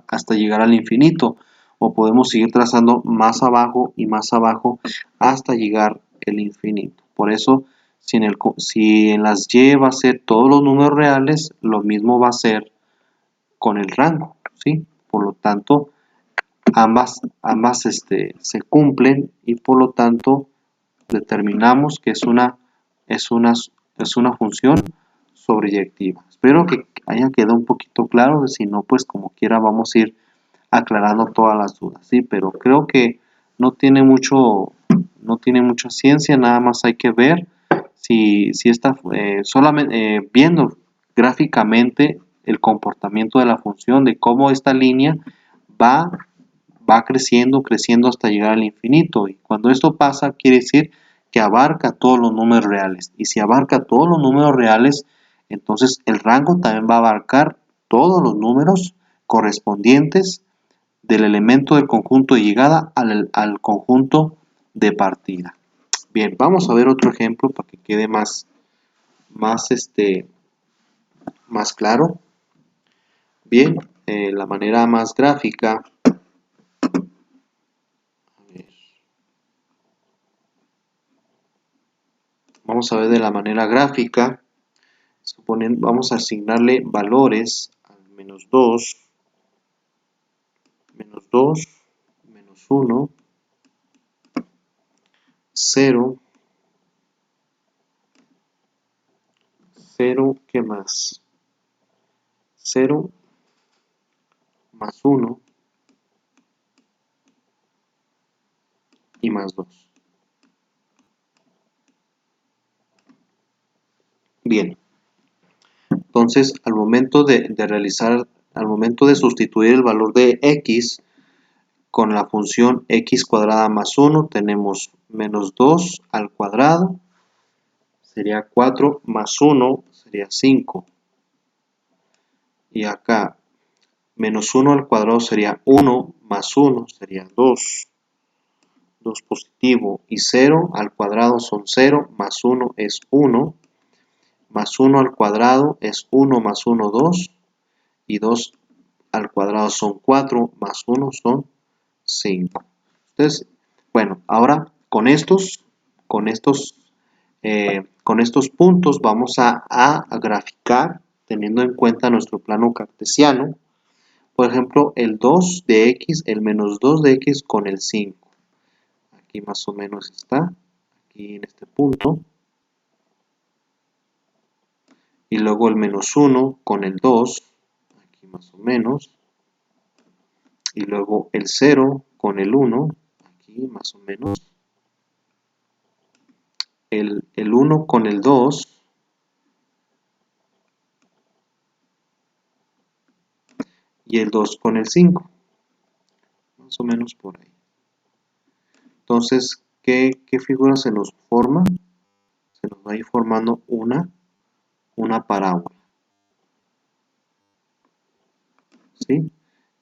hasta llegar al infinito, o podemos seguir trazando más abajo y más abajo hasta llegar al infinito. Por eso, si en las y va a ser todos los números reales, lo mismo va a ser con el rango, ¿sí? Por lo tanto, ambas se cumplen y por lo tanto determinamos que es una función sobreyectiva. Espero que haya quedado un poquito claro, si no pues como quiera vamos a ir aclarando todas las dudas, ¿sí? Pero creo que no tiene mucha ciencia, nada más hay que ver si está solamente viendo gráficamente el comportamiento de la función, de cómo esta línea va creciendo hasta llegar al infinito, y cuando esto pasa quiere decir que abarca todos los números reales, y si abarca todos los números reales, entonces el rango también va a abarcar todos los números correspondientes del elemento del conjunto de llegada al conjunto de partida. Bien, vamos a ver otro ejemplo para que quede más claro. Bien, la manera más gráfica. Vamos a ver de la manera gráfica. Vamos a asignarle valores al menos 2, menos 1, 0, 0, ¿qué más? 0 más 1 y más 2. Bien, entonces al momento de sustituir el valor de x con la función x cuadrada más 1, tenemos menos 2 al cuadrado, sería 4 más 1, sería 5. Y acá, menos 1 al cuadrado sería 1, más 1 sería 2. 2 positivo, y 0 al cuadrado son 0, más 1 es 1, más 1 al cuadrado es 1 más 1, 2, y 2 al cuadrado son 4, más 1 son 5. Entonces, bueno, ahora con estos puntos vamos a graficar teniendo en cuenta nuestro plano cartesiano. Por ejemplo, el 2 de x, el menos 2 de x con el 5. Aquí más o menos está, aquí en este punto. Y luego el menos 1 con el 2, aquí más o menos. Y luego el 0 con el 1, aquí más o menos. El 1 con el 2. Y el 2 con el 5. Más o menos por ahí. Entonces, ¿qué figura se nos forma? Se nos va a ir formando una parábola. ¿Sí?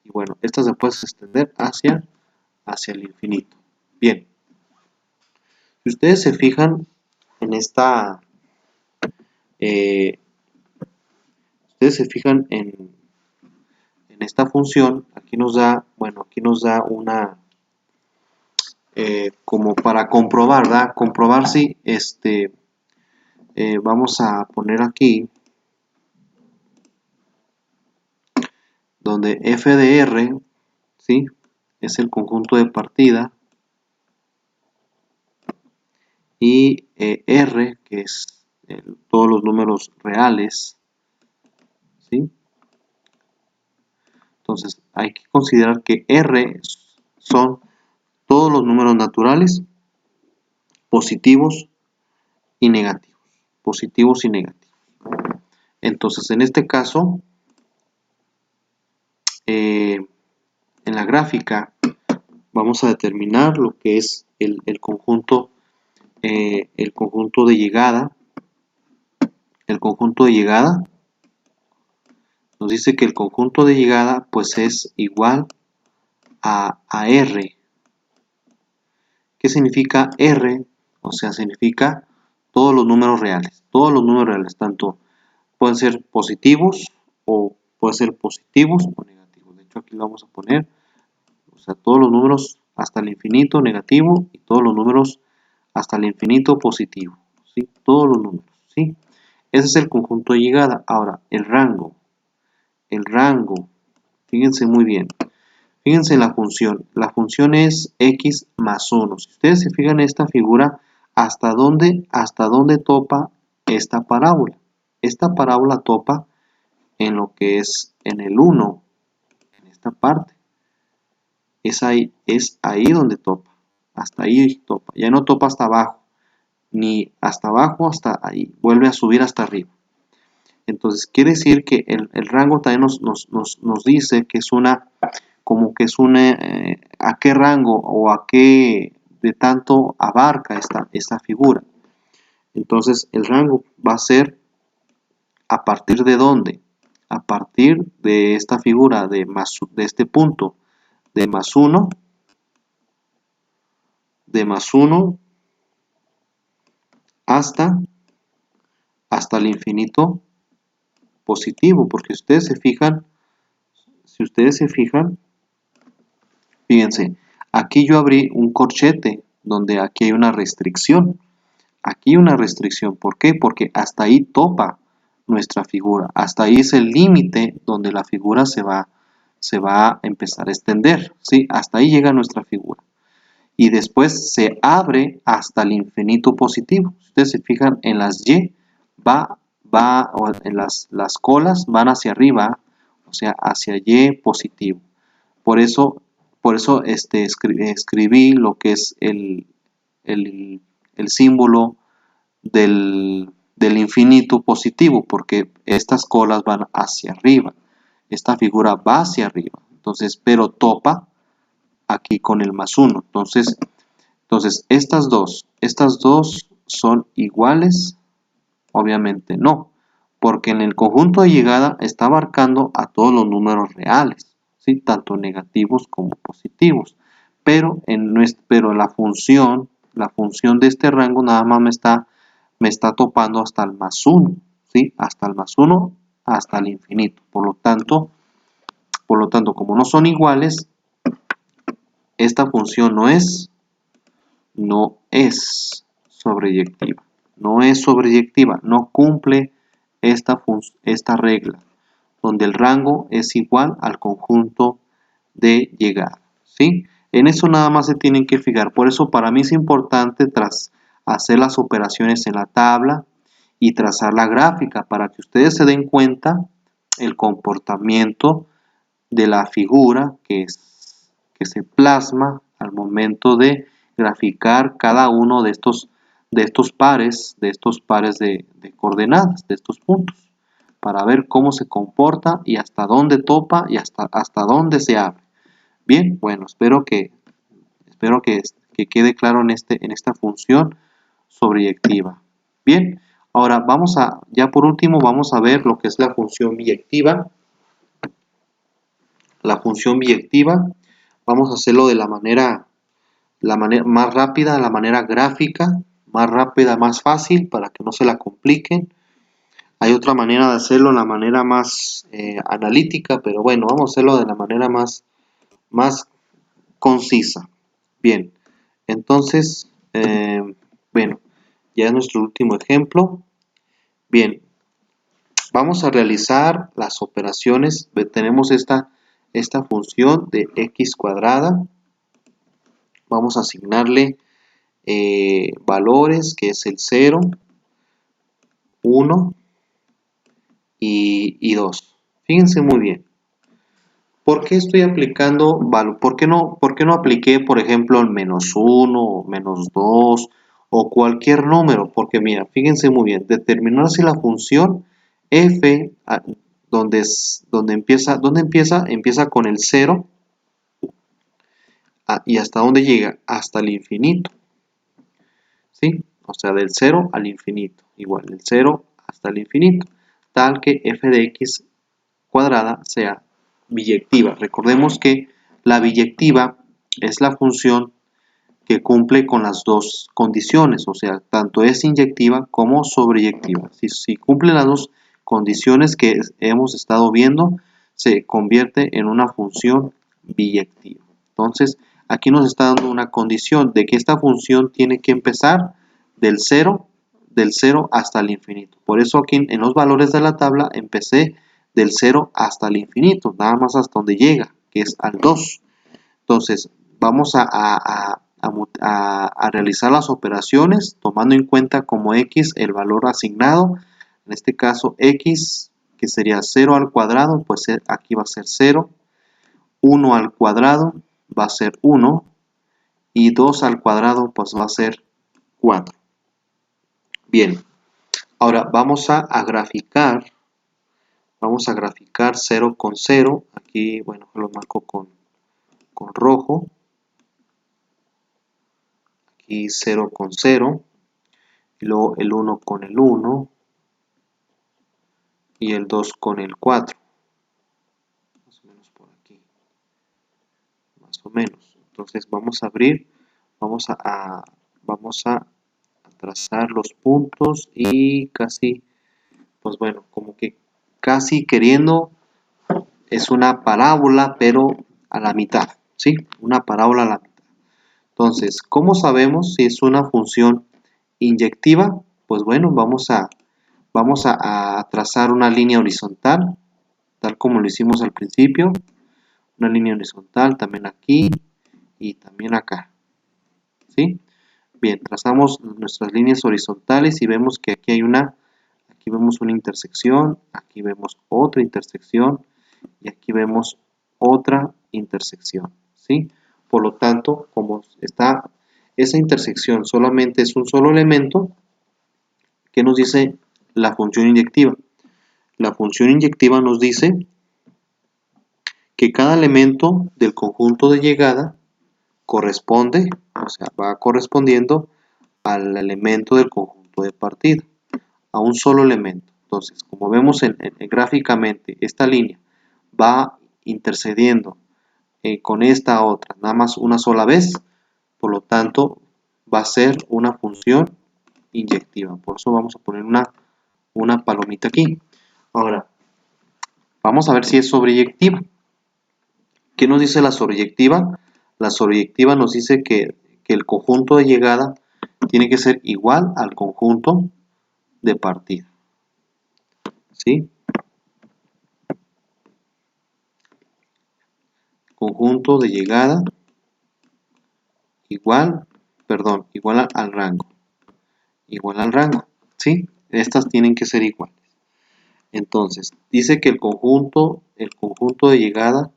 Y bueno, esta se puede extender hacia el infinito. Bien. Si ustedes se fijan en esta... en esta función, aquí nos da una... como para comprobar, ¿verdad? Comprobar si vamos a poner aquí donde f de r, ¿sí? Es el conjunto de partida, y r, que es todos los números reales, ¿sí? Entonces hay que considerar que r son todos los números naturales positivos y negativos. Positivos y negativos. Entonces en este caso, en la gráfica vamos a determinar lo que es el conjunto de llegada. El conjunto de llegada nos dice que el conjunto de llegada pues es igual a R. ¿Qué significa R? O sea, significa todos los números reales. Todos los números reales, tanto pueden ser positivos o pueden ser positivos o negativos. De hecho, aquí lo vamos a poner. O sea, todos los números hasta el infinito negativo y todos los números hasta el infinito positivo. ¿Sí? Todos los números. ¿Sí? Ese es el conjunto de llegada. Ahora, el rango. El rango. Fíjense muy bien. Fíjense en la función. La función es x más 1. Si ustedes se fijan en esta figura, ¿hasta dónde topa esta parábola? Esta parábola topa en lo que es en el 1, en esta parte. Es ahí donde topa. Hasta ahí topa. Ya no topa hasta abajo. Ni hasta abajo, hasta ahí. Vuelve a subir hasta arriba. Entonces, quiere decir que el rango también nos dice que es una, como que es una, a qué rango o a qué de tanto abarca esta figura. Entonces, el rango va a ser a partir de dónde, a partir de esta figura de este punto de más 1, hasta el infinito positivo, porque si ustedes se fijan, fíjense, aquí yo abrí un corchete donde aquí hay una restricción. Aquí hay una restricción, ¿por qué? Porque hasta ahí topa nuestra figura, hasta ahí es el límite donde la figura se va a empezar a extender, ¿sí? Hasta ahí llega nuestra figura. Y después se abre hasta el infinito positivo. Si ustedes se fijan en las Y, en las colas van hacia arriba, o sea, hacia Y positivo. Por eso escribí lo que es el símbolo del infinito positivo, porque estas colas van hacia arriba. Esta figura va hacia arriba. Entonces, pero topa aquí con el más 1. Entonces estas dos son iguales. Obviamente no, porque en el conjunto de llegada está abarcando a todos los números reales, ¿sí? Tanto negativos como positivos, pero la función de este rango nada más me está topando hasta el más 1, ¿sí? Hasta el más 1, hasta el infinito. Por lo tanto, como no son iguales, esta función no es sobreyectiva. No cumple esta regla, donde el rango es igual al conjunto de llegada, ¿sí? En eso nada más se tienen que fijar. Por eso para mí es importante tras hacer las operaciones en la tabla y trazar la gráfica para que ustedes se den cuenta el comportamiento de la figura que se plasma al momento de graficar cada uno de estos pares de coordenadas, de estos puntos, para ver cómo se comporta y hasta dónde topa y hasta dónde se abre. Bien, bueno, espero que quede claro en esta función sobreyectiva. Bien, ahora ya por último vamos a ver lo que es la función biyectiva. La función biyectiva, vamos a hacerlo de la manera más rápida, la manera gráfica, más rápida, más fácil, para que no se la compliquen. Hay otra manera de hacerlo, la manera más analítica, pero bueno, vamos a hacerlo de la manera más concisa. Bien, entonces, bueno, ya es nuestro último ejemplo. Bien, vamos a realizar las operaciones. Tenemos esta función de x cuadrada. Vamos a asignarle valores, que es el 0, 1 y 2. Fíjense muy bien. ¿Por qué estoy aplicando valor? ¿Por qué no apliqué, por ejemplo, el menos 1 o menos 2 o cualquier número? Porque mira, fíjense muy bien, determinar si la función f, ¿dónde empieza? Empieza con el 0 y ¿hasta dónde llega? Hasta el infinito. ¿Sí? O sea, del 0 al infinito. Igual, del 0 hasta el infinito. Tal que f de x cuadrada sea biyectiva. Recordemos que la biyectiva es la función que cumple con las dos condiciones, o sea, tanto es inyectiva como sobreyectiva. Si cumple las dos condiciones que hemos estado viendo, se convierte en una función biyectiva. Entonces, aquí nos está dando una condición de que esta función tiene que empezar del 0 hasta el infinito. Por eso aquí en los valores de la tabla empecé del 0 hasta el infinito, nada más hasta donde llega, que es al 2. Entonces, vamos a realizar las operaciones tomando en cuenta como x el valor asignado. En este caso, x, que sería 0 al cuadrado, pues aquí va a ser 0. 1 al cuadrado va a ser 1. Y 2 al cuadrado, pues va a ser 4. Bien, ahora vamos a graficar. Vamos a graficar 0 con 0. Aquí, bueno, lo marco con rojo. Aquí 0 con 0. Y luego el 1 con el 1. Y el 2 con el 4. Más o menos por aquí. Más o menos. Entonces vamos a abrir. Vamos a trazar los puntos y casi, pues bueno, como que casi queriendo, es una parábola, pero a la mitad, ¿sí? Una parábola a la mitad. Entonces, ¿cómo sabemos si es una función inyectiva? Pues bueno, vamos a trazar una línea horizontal, tal como lo hicimos al principio. Una línea horizontal también aquí y también acá, ¿sí? Bien, trazamos nuestras líneas horizontales y vemos que aquí vemos una intersección, aquí vemos otra intersección y aquí vemos otra intersección, ¿sí? Por lo tanto, como está esa intersección solamente es un solo elemento, ¿qué nos dice la función inyectiva? La función inyectiva nos dice que cada elemento del conjunto de llegada corresponde, o sea, va correspondiendo al elemento del conjunto de partida, a un solo elemento. Entonces, como vemos gráficamente, esta línea va intercediendo con esta otra, nada más una sola vez, por lo tanto, va a ser una función inyectiva. Por eso vamos a poner una palomita aquí. Ahora, vamos a ver si es sobreyectiva. ¿Qué nos dice la sobreyectiva? La sobreyectiva nos dice que el conjunto de llegada tiene que ser igual al conjunto de partida, ¿sí? Conjunto de llegada igual al rango. Igual al rango, ¿sí? Estas tienen que ser iguales. Entonces, dice que el conjunto de llegada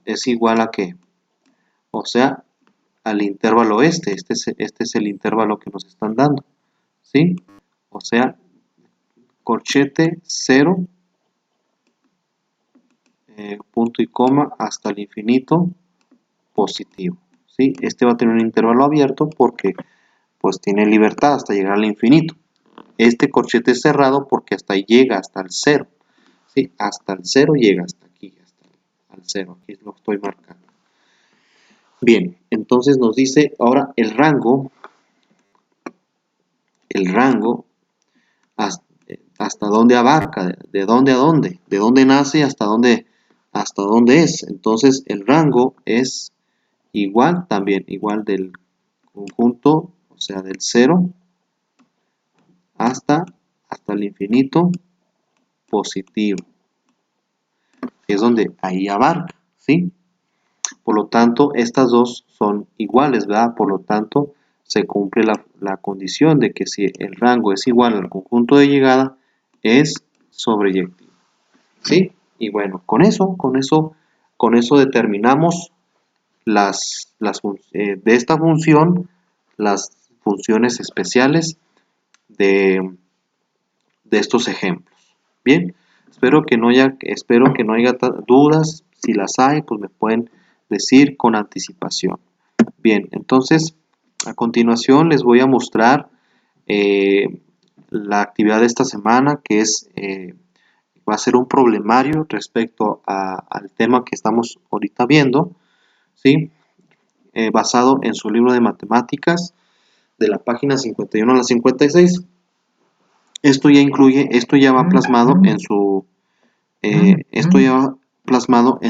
es igual a ¿qué? O sea, al intervalo este es el intervalo que nos están dando, ¿sí? O sea, corchete 0, punto y coma, hasta el infinito positivo, ¿sí? Este va a tener un intervalo abierto porque pues tiene libertad hasta llegar al infinito. Este corchete es cerrado porque hasta ahí llega, hasta el 0, ¿sí? Hasta el 0 llega, hasta aquí, hasta el 0, aquí lo estoy marcando. Bien, entonces nos dice ahora el rango hasta dónde abarca, de dónde a dónde, de dónde nace hasta dónde es. Entonces el rango es igual del conjunto, o sea, del 0 hasta el infinito positivo, que es donde ahí abarca, ¿sí? Por lo tanto, estas dos son iguales, ¿verdad? Por lo tanto, se cumple la condición de que si el rango es igual al conjunto de llegada, es sobreyectivo, ¿sí? Y bueno, con eso determinamos de esta función, las funciones especiales de estos ejemplos. Bien, espero que no haya dudas. Si las hay, pues me pueden decir con anticipación. Bien, entonces a continuación les voy a mostrar la actividad de esta semana, que va a ser un problemario respecto al tema que estamos ahorita viendo, ¿sí? Basado en su libro de matemáticas de la página 51 a la 56. Esto ya va plasmado en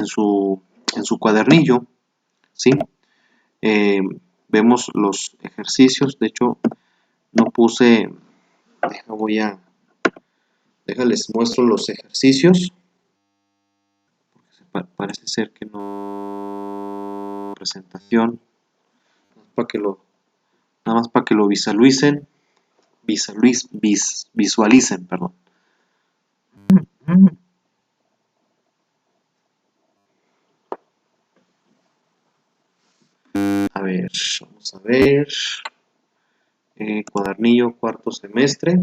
su cuadernillo, ¿sí? Vemos los ejercicios. De hecho, no puse, déjales muestro los ejercicios, porque parece ser que no presentación, nada más para que lo visualicen, perdón. A ver, vamos a ver. Cuadernillo, cuarto semestre.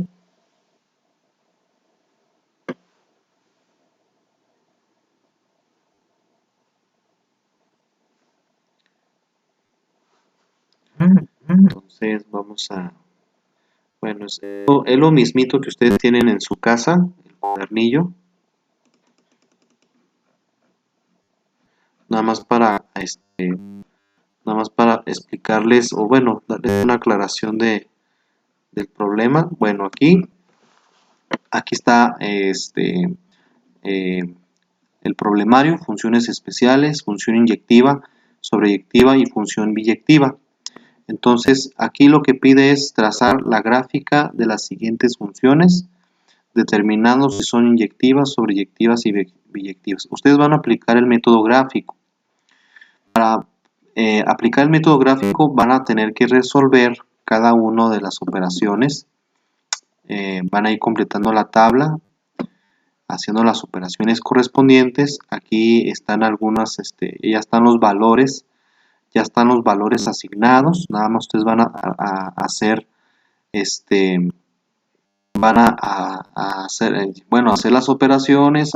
Entonces vamos a... Bueno, es lo mismito que ustedes tienen en su casa, el cuadernillo. Nada más para explicarles, o bueno, darles una aclaración del problema. Bueno, aquí está el problemario: funciones especiales, función inyectiva, sobreyectiva y función biyectiva. Entonces, aquí lo que pide es trazar la gráfica de las siguientes funciones, determinando si son inyectivas, sobreyectivas y biyectivas. Ustedes van a aplicar el método gráfico. Para aplicar el método gráfico van a tener que resolver cada una de las operaciones. Van a ir completando la tabla, haciendo las operaciones correspondientes. Aquí están algunas, ya están los valores. Ya están los valores asignados. Nada más ustedes van a hacer hacer las operaciones,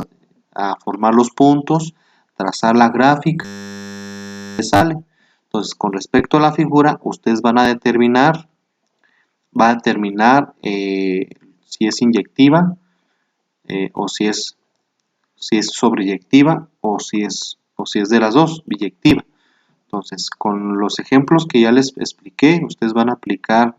a formar los puntos, trazar la gráfica que sale. Entonces, con respecto a la figura, ustedes van a determinar si es inyectiva, o si es sobreyectiva, o si es de las dos, biyectiva. Entonces, con los ejemplos que ya les expliqué, ustedes van a aplicar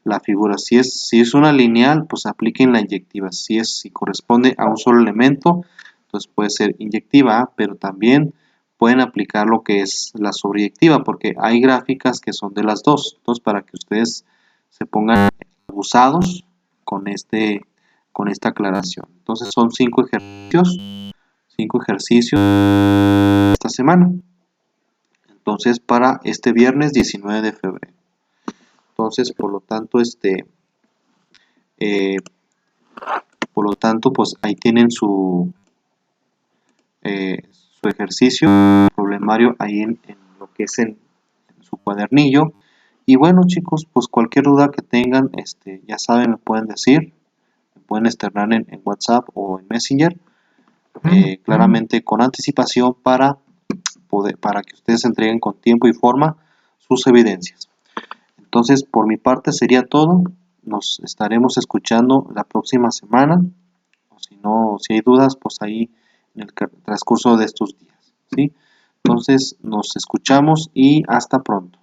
la figura. Si es una lineal, pues apliquen la inyectiva. Si corresponde a un solo elemento, entonces puede ser inyectiva, pero también pueden aplicar lo que es la sobreyectiva, porque hay gráficas que son de las dos. Entonces, para que ustedes se pongan abusados con esta aclaración. Entonces, son 5 ejercicios esta semana. Entonces, para este viernes 19 de febrero. Entonces, por lo tanto, pues ahí tienen su ejercicio, problemario ahí en lo que es en su cuadernillo. Y bueno, chicos, pues cualquier duda que tengan, ya saben, me pueden decir, me pueden externar en WhatsApp o en Messenger, claramente con anticipación para que ustedes entreguen con tiempo y forma sus evidencias. Entonces, por mi parte sería todo. Nos estaremos escuchando la próxima semana. O si hay dudas, pues ahí en el transcurso de estos días, ¿sí? Entonces, nos escuchamos y hasta pronto.